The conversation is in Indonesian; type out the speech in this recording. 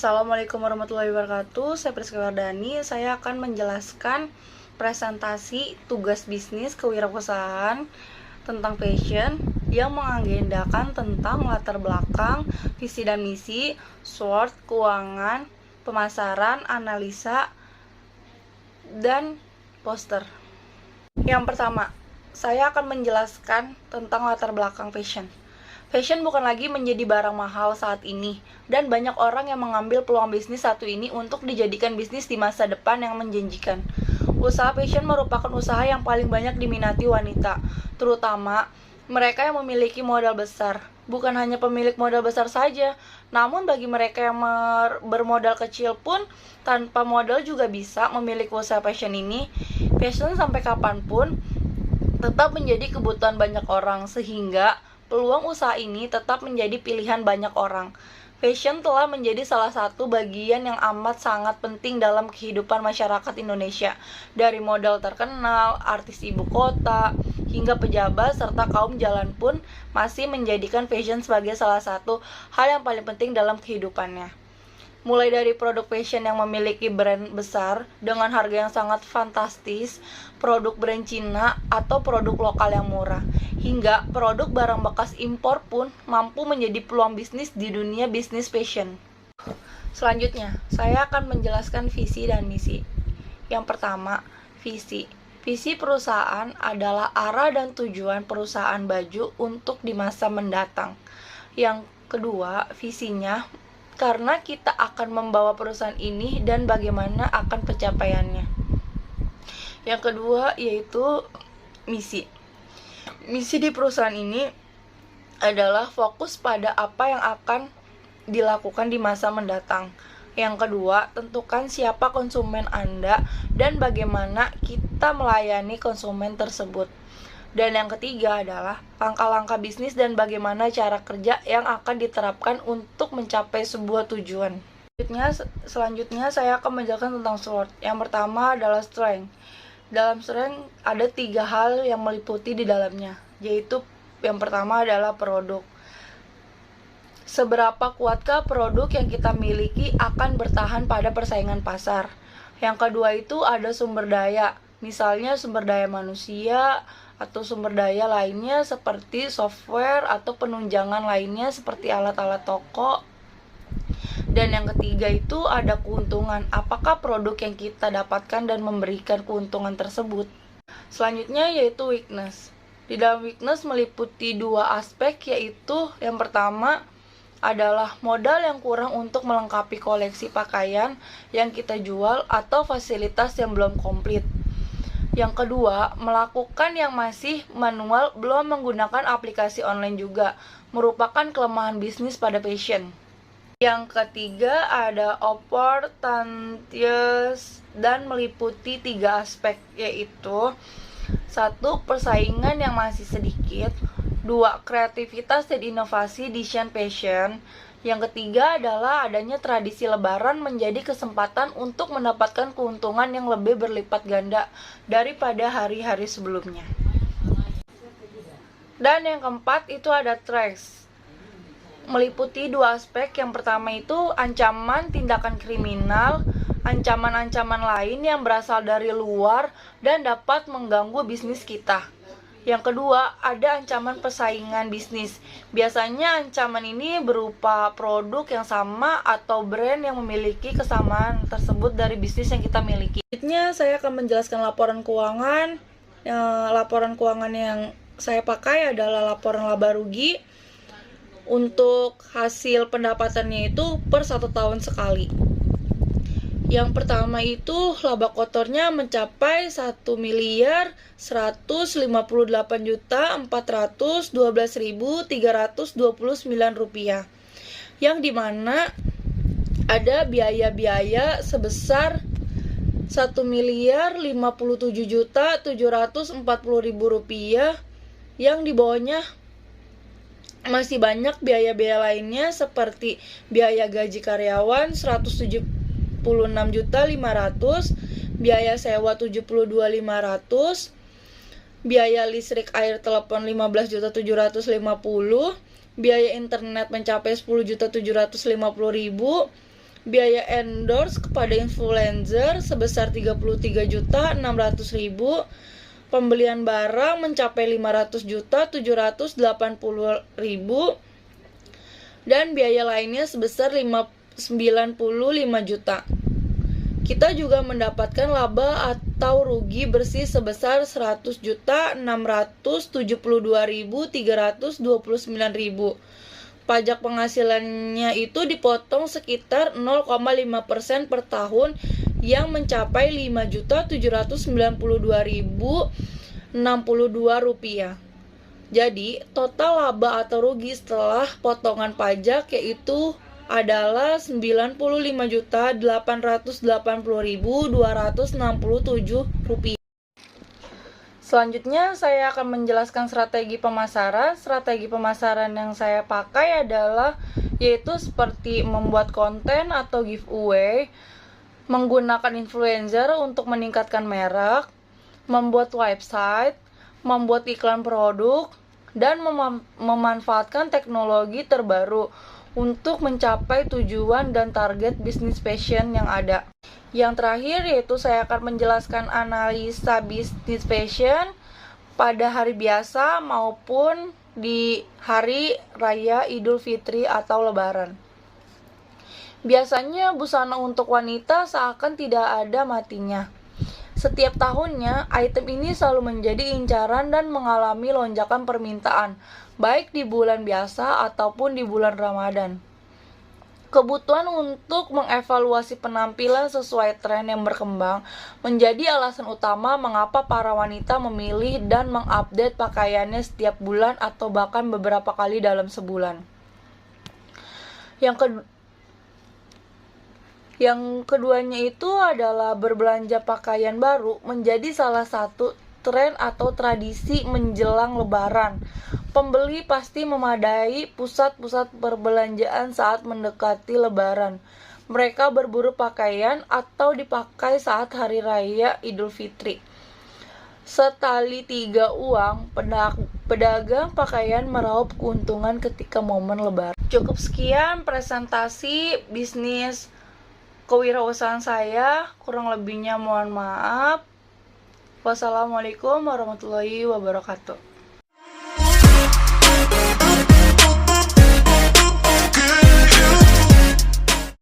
Assalamualaikum warahmatullahi wabarakatuh. Saya Priska Wardani. Saya akan menjelaskan presentasi tugas bisnis kewirausahaan tentang passion yang mengagendakan tentang latar belakang, visi dan misi, SWOT, keuangan, pemasaran, analisa, dan poster. Yang pertama, saya akan menjelaskan tentang latar belakang passion. Fashion bukan lagi menjadi barang mahal saat ini, dan banyak orang yang mengambil peluang bisnis satu ini untuk dijadikan bisnis di masa depan yang menjanjikan. Usaha fashion merupakan usaha yang paling banyak diminati wanita, terutama mereka yang memiliki modal besar. Bukan hanya pemilik modal besar saja, namun bagi mereka yang bermodal kecil pun tanpa modal juga bisa memiliki usaha fashion ini. Fashion sampai kapanpun tetap menjadi kebutuhan banyak orang, sehingga peluang usaha ini tetap menjadi pilihan banyak orang. Fashion telah menjadi salah satu bagian yang amat sangat penting dalam kehidupan masyarakat Indonesia. Dari model terkenal, artis ibu kota, hingga pejabat serta kaum jalan pun masih menjadikan fashion sebagai salah satu hal yang paling penting dalam kehidupannya. Mulai dari produk fashion yang memiliki brand besar dengan harga yang sangat fantastis, produk brand Cina atau produk lokal yang murah, hingga produk barang bekas impor pun mampu menjadi peluang bisnis di dunia bisnis fashion. Selanjutnya, saya akan menjelaskan visi dan misi. Yang pertama, visi. Visi perusahaan adalah arah dan tujuan perusahaan baju untuk di masa mendatang. Yang kedua, visinya karena kita akan membawa perusahaan ini dan bagaimana akan pencapaiannya. Yang kedua yaitu misi. Misi di perusahaan ini adalah fokus pada apa yang akan dilakukan di masa mendatang. Yang kedua, tentukan siapa konsumen Anda dan bagaimana kita melayani konsumen tersebut. Dan yang ketiga adalah langkah-langkah bisnis dan bagaimana cara kerja yang akan diterapkan untuk mencapai sebuah tujuan. Selanjutnya saya akan menjelaskan tentang SWOT. Yang pertama adalah strength. Dalam strength ada 3 hal yang meliputi di dalamnya, yaitu yang pertama adalah produk. Seberapa kuatkah produk yang kita miliki akan bertahan pada persaingan pasar. Yang kedua itu ada sumber daya, misalnya sumber daya manusia atau sumber daya lainnya seperti software atau penunjangan lainnya seperti alat-alat toko. Dan yang ketiga itu ada keuntungan, apakah produk yang kita dapatkan dan memberikan keuntungan tersebut. Selanjutnya yaitu weakness. Di dalam weakness meliputi 2 aspek, yaitu yang pertama adalah modal yang kurang untuk melengkapi koleksi pakaian yang kita jual atau fasilitas yang belum komplit. Yang kedua, melakukan yang masih manual belum menggunakan aplikasi online juga, merupakan kelemahan bisnis pada fashion. Yang ketiga ada opportunities dan meliputi 3 aspek, yaitu 1. Persaingan yang masih sedikit, 2. Kreativitas dan inovasi desain fashion. Yang ketiga adalah adanya tradisi lebaran menjadi kesempatan untuk mendapatkan keuntungan yang lebih berlipat ganda daripada hari-hari sebelumnya. Dan yang keempat itu ada threats. Meliputi 2 aspek. Yang pertama itu ancaman tindakan kriminal, ancaman-ancaman lain yang berasal dari luar dan dapat mengganggu bisnis kita. Yang kedua, ada ancaman persaingan bisnis. Biasanya ancaman ini berupa produk yang sama atau brand yang memiliki kesamaan tersebut dari bisnis yang kita miliki. Selanjutnya, saya akan menjelaskan laporan keuangan. Laporan keuangan yang saya pakai adalah laporan laba rugi. Untuk hasil pendapatannya itu per 1 tahun sekali. Yang pertama itu laba kotornya mencapai 1.158.412.329 rupiah, yang dimana ada biaya-biaya sebesar 1.057.740.000 rupiah, yang di bawahnya masih banyak biaya-biaya lainnya seperti biaya gaji karyawan 176.500.000, biaya sewa 72.500.000, biaya listrik air telepon 15.750.000, biaya internet mencapai 10.750.000, biaya endorse kepada influencer sebesar 33.600.000, pembelian barang mencapai 500.780.000, dan biaya lainnya sebesar 95 juta. Kita juga mendapatkan laba atau rugi bersih sebesar 100.672.329.000. Pajak penghasilannya itu dipotong sekitar 0,5% per tahun yang mencapai 5.792.062 rupiah. Jadi, total laba atau rugi setelah potongan pajak yaitu adalah 95.880.267 rupiah. Selanjutnya saya akan menjelaskan strategi pemasaran. Strategi pemasaran yang saya pakai adalah yaitu seperti membuat konten atau giveaway, menggunakan influencer untuk meningkatkan merek, membuat website, membuat iklan produk, dan memanfaatkan teknologi terbaru untuk mencapai tujuan dan target bisnis fashion yang ada. Yang terakhir yaitu saya akan menjelaskan analisa bisnis fashion pada hari biasa maupun di hari raya Idul Fitri atau Lebaran. Biasanya busana untuk wanita seakan tidak ada matinya. Setiap tahunnya, item ini selalu menjadi incaran dan mengalami lonjakan permintaan, baik di bulan biasa ataupun di bulan Ramadan. Kebutuhan untuk mengevaluasi penampilan sesuai tren yang berkembang menjadi alasan utama mengapa para wanita memilih dan mengupdate pakaiannya setiap bulan atau bahkan beberapa kali dalam sebulan. Yang keduanya itu adalah berbelanja pakaian baru menjadi salah satu tren atau tradisi menjelang Lebaran. Pembeli pasti memadai pusat-pusat perbelanjaan saat mendekati Lebaran. Mereka berburu pakaian atau dipakai saat hari raya Idul Fitri. Setali 3 uang, pedagang pakaian meraup keuntungan ketika momen Lebaran. Cukup sekian presentasi bisnis kewirausahaan saya, kurang lebihnya mohon maaf. Wassalamualaikum warahmatullahi wabarakatuh.